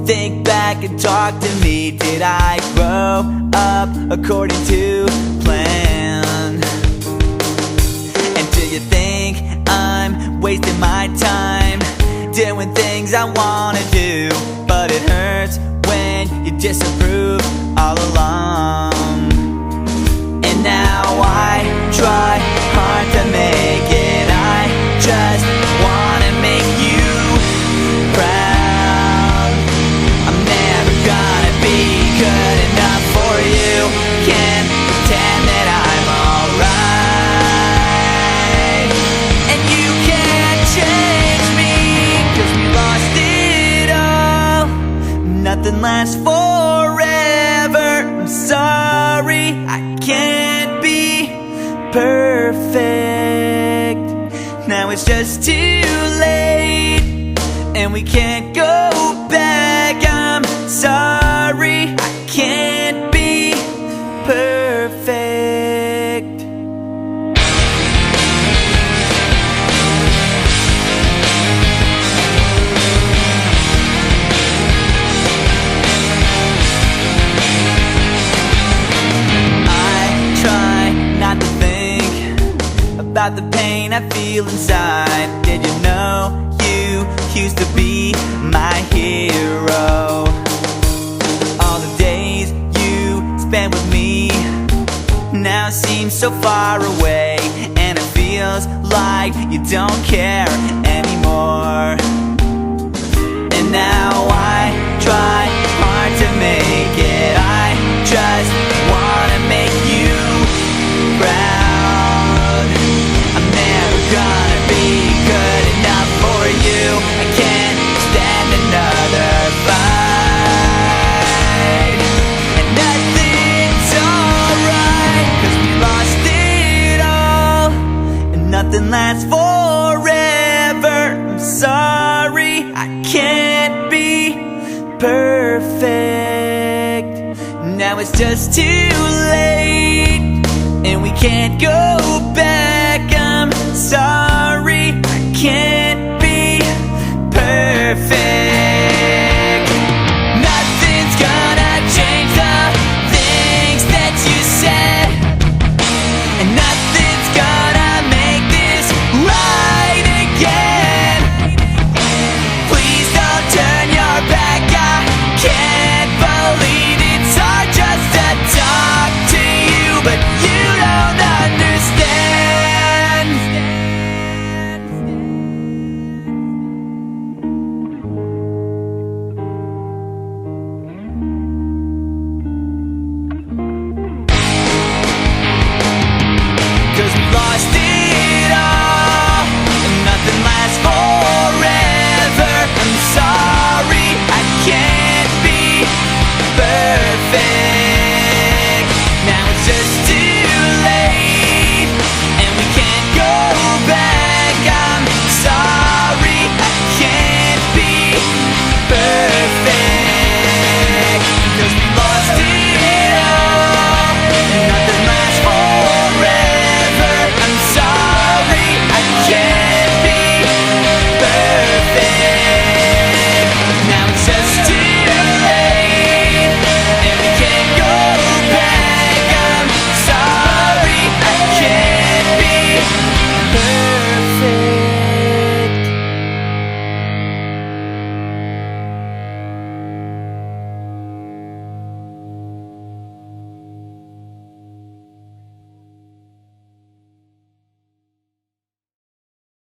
Think back and talk to me. Did I grow up according to plan? And do you think I'm wasting my time doing things I wanna do? But it hurts when you disapprove all along. And now I try hard to make it. I just wanna make you proud. Good enough for you. Can't pretend that I'm alright. And you can't change me, 'cause we lost it all. Nothing lasts forever. I'm sorry, I can't be perfect. Now it's just too late, and we can't go back. I'm sorry, I can't be perfect. I try not to think about the pain I feel inside. Did you know you used to be my hero? All the days you spent with me now seem so far away, and it feels like you don't care anymore. And now I try hard to make it. I just wanna make you proud. I'm never gonna be good enough for you. I can't stand another fight. And nothing's alright, 'cause we lost it all. And nothing lasts forever. I'm sorry, I can't be perfect. Now it's just too late, and we can't go back. I'm sorry, I can't be perfect.